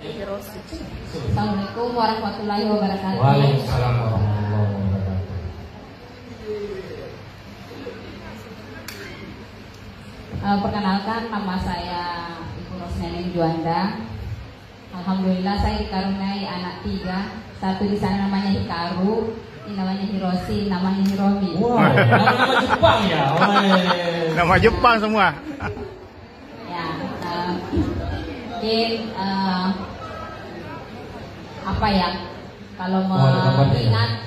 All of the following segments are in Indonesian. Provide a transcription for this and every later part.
Assalamualaikum warahmatullahi wabarakatuh. Waalaikumsalam warahmatullahi wabarakatuh. Perkenalkan, nama saya Ibu Rosnening Juanda. Alhamdulillah saya dikaruniai anak 3. Satu di sana namanya Hikaru, ini namanya Hiroshi, namanya Hiromi. Wow, nama Jepang ya? Nama Jepang semua. Ya, mungkin apa ya? Kalau mengingat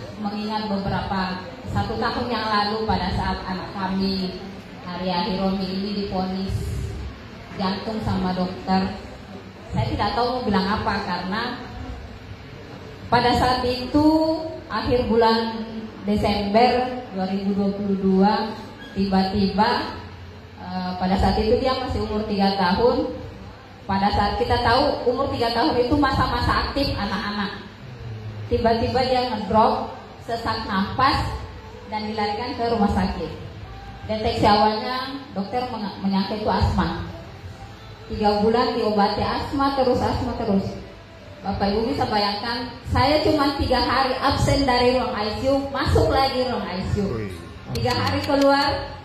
beberapa 1 tahun yang lalu pada saat anak kami Arya Hiromi ini divonis jantung sama dokter, saya tidak tahu mau bilang apa karena pada saat itu akhir bulan Desember 2022 tiba-tiba pada saat itu dia masih umur 3 tahun. Pada saat kita tahu umur 3 tahun itu masa-masa aktif anak-anak, tiba-tiba dia ngedrop, sesak nafas dan dilarikan ke rumah sakit. Deteksi awalnya dokter menyangka itu asma. 3 bulan diobati asma terus. Bapak Ibu bisa bayangkan, saya cuma 3 hari absen dari ruang ICU, masuk lagi ruang ICU. 3 hari keluar,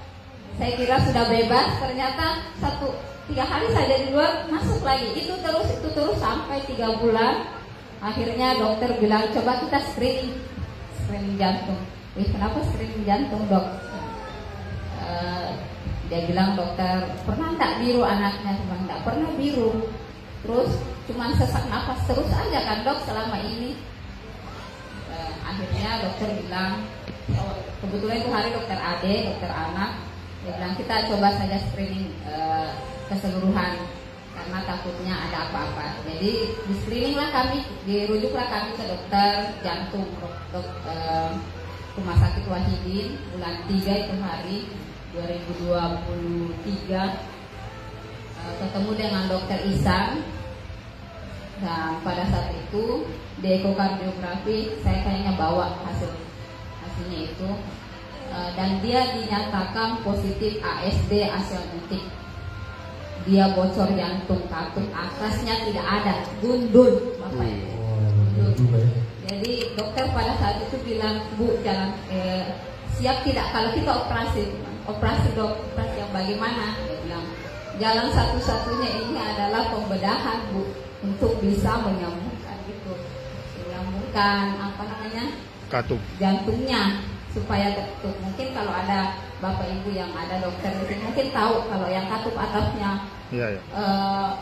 saya kira sudah bebas, ternyata 3 hari saja di luar, masuk lagi. Itu terus sampai 3 bulan. Akhirnya dokter bilang, coba kita screening jantung. Kenapa screening jantung, dok? Dia bilang, dokter, pernah tak biru anaknya? Cuma enggak pernah biru. Terus cuma sesak nafas terus aja kan, dok, selama ini. Akhirnya dokter bilang, kebetulan itu hari dokter Ade, dokter anak, dia bilang kita coba saja screening keseluruhan karena takutnya ada apa-apa. Jadi di screening lah kami, dirujuklah kami ke dokter jantung, Rumah Sakit Wahidin, bulan 3 itu hari 2023, ketemu dengan dokter Isan. Dan pada saat itu di ekokardiografi saya kayaknya bawa hasilnya itu, dan dia dinyatakan positif ASD asiamutik. Dia bocor jantung, katup atasnya tidak ada, gundul, Bapak Ibu. Jadi dokter pada saat itu bilang, Bu, jalan siap tidak kalau kita operasi dok, operasi yang bagaimana? Dia bilang, jalan satu-satunya ini adalah pembedahan, Bu, untuk bisa menyambungkan katup jantungnya supaya ketup. Mungkin kalau ada Bapak Ibu yang ada dokter itu mungkin tahu kalau yang katup atasnya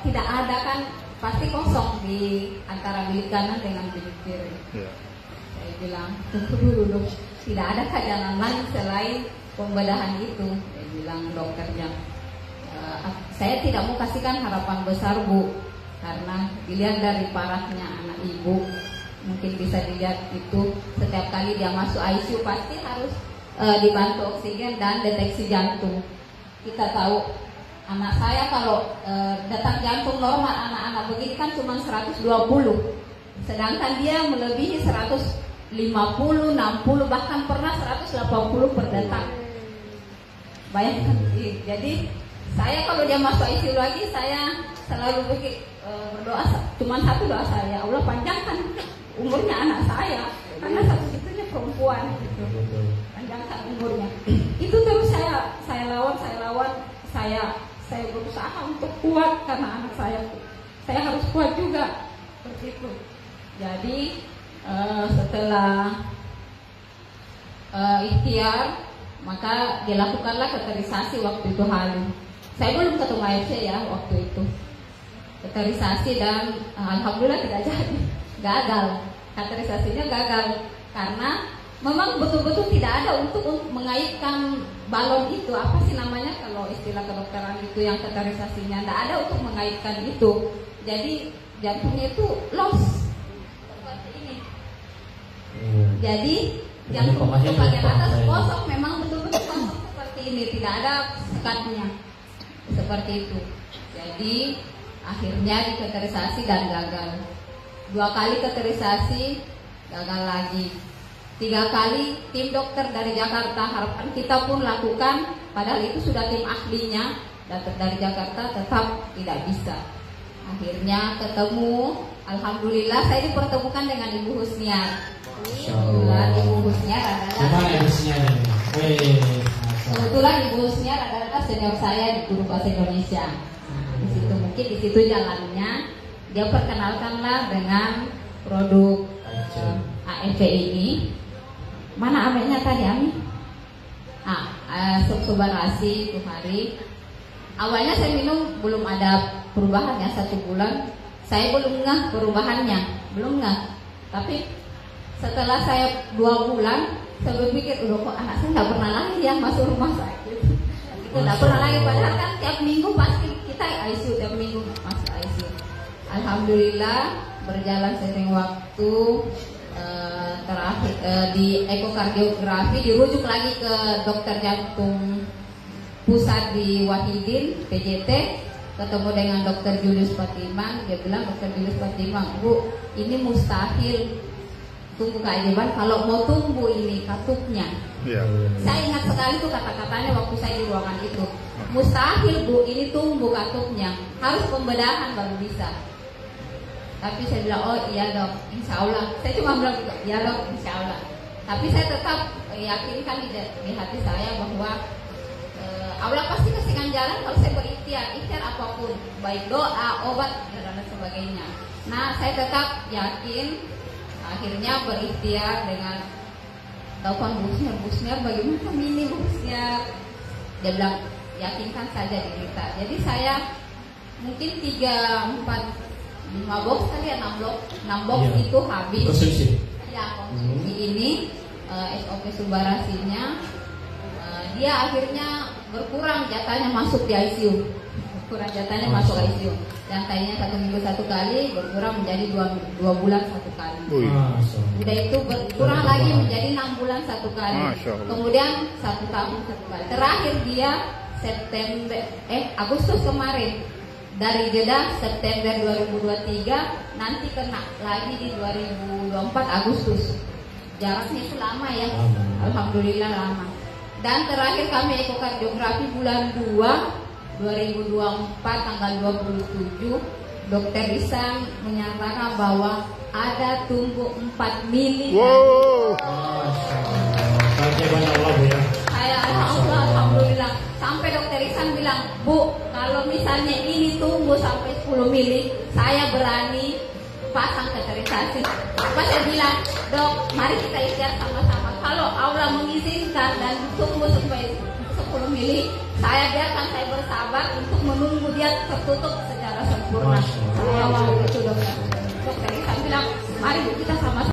tidak ada kan, pasti kosong di antara bilik kanan dengan bilik kiri. Saya bilang, tunggu dulu dok, tidak ada jalan lain selain pembedahan itu. Saya bilang dokternya, saya tidak mau kasihkan harapan besar, Bu, karena dilihat dari parahnya anak ibu, mungkin bisa dilihat itu setiap kali dia masuk ICU pasti harus dibantu oksigen dan deteksi jantung. Kita tahu anak saya kalau detak jantung normal anak-anak begini kan cuma 120, sedangkan dia melebihi 150, 60, bahkan pernah 180 per detak. Bayangkan. Jadi saya kalau dia masuk ICU lagi, saya selalu berdoa, cuma satu doa saya, Allah panjangkan umurnya anak saya, karena satu-satunya perempuan gitu. Panjangkan umurnya. Itu terus saya lawan, saya berusaha untuk kuat karena anak saya harus kuat juga seperti itu. Jadi setelah ikhtiar, maka dilakukanlah kateterisasi waktu itu Halim. Saya belum ketemu AFC ya waktu itu. Kateterisasi dan alhamdulillah tidak jadi, gagal. Kateterisasinya gagal karena memang betul-betul tidak ada untuk mengaitkan balon itu, apa sih namanya kalau istilah kedokteran itu yang kateterisasinya, tidak ada untuk mengaitkan itu. Jadi jantungnya itu loss seperti ini. Jadi jantung bagian atas kosong, memang betul-betul kosong seperti ini, tidak ada sekatnya seperti itu. Jadi akhirnya dikateterisasi dan gagal. 2 kali kateterisasi gagal lagi. 3 kali tim dokter dari Jakarta, harapan kita pun lakukan, padahal itu sudah tim ahlinya, dokter dari Jakarta tetap tidak bisa. Akhirnya ketemu Alhamdulillah saya dipertemukan dengan Ibu Husniar. Kebetulan Ibu Husniar adalah Ibu Husniar adalah senior saya di Guru Bahasa Indonesia. Di situ mungkin di situ jalannya dia perkenalkanlah dengan produk AFV ini. Mana amenya tadi Ami? Subsubarasi itu hari. Awalnya saya minum belum ada perubahannya 1 bulan. Saya belum ngeh perubahannya, belum ngeh. Tapi setelah saya 2 bulan, saya berpikir, udah kok anak saya nggak pernah lagi yang masuk rumah sakit. Itu nggak pernah lagi. Padahal kan tiap minggu pasti kita ICU, tiap minggu masuk ICU. Alhamdulillah berjalan seiring waktu. Terakhir di ekokardiografi dirujuk lagi ke dokter jantung pusat di Wahidin PJT, ketemu dengan dokter Julius Patiman. Dia bilang, dokter Julius Patiman, Bu, ini mustahil tumbuh keajaiban kalau mau tumbuh ini katupnya. Saya ingat sekali tuh kata-katanya waktu saya di ruangan itu, mustahil Bu ini tumbuh katupnya, harus pembedahan baru bisa. Tapi saya bilang, oh iya dok, insya Allah. Saya cuma bilang gitu, iya dok, insya Allah. Tapi saya tetap yakinkan di hati saya bahwa Allah pasti kasihkan jalan kalau saya berikhtiar apapun, baik doa, obat, dan sebagainya. Nah, saya tetap yakin. Akhirnya berikhtiar dengan telepon Busnya, bagaimana ini Busnya? Dia bilang, yakinkan saja di kita. Jadi saya mungkin 5 box kali ya, 6 box itu habis. Konsumsi. Ya, konsumsi ini SOP Subarasinya dia akhirnya berkurang jatahnya masuk di ICU. Berkurang jatahnya masuk ICU. Yang tadinya 1 minggu 1 kali berkurang menjadi 2 bulan 1 kali. Udah itu berkurang lagi menjadi 6 bulan 1 kali. Kemudian 1 tahun 1 kali. Terakhir dia Agustus kemarin. Dari jeda September 2023 nanti kena lagi di 2024 Agustus. Jaraknya itu lama ya. Alhamdulillah lama. Dan terakhir kami ekokardiografi bulan 2 2024 tanggal 27, Dokter Isan menyatakan bahwa ada tumbuh 4 mili. Wow. Saya alhamdulillah. Sampai Dokter Isan bilang, Bu, kalau misalnya ini tumbuh sampai 10 mili, saya berani pasang kateterisasi. Apa saya bilang, Dok, mari kita ikhtiar sama-sama. Kalau Allah mengizinkan dan tumbuh sampai 10 mili, saya biarkan saya bersabar untuk menunggu dia tertutup secara sempurna. Saya waktu itu dokter Isan bilang, mari kita sama-sama.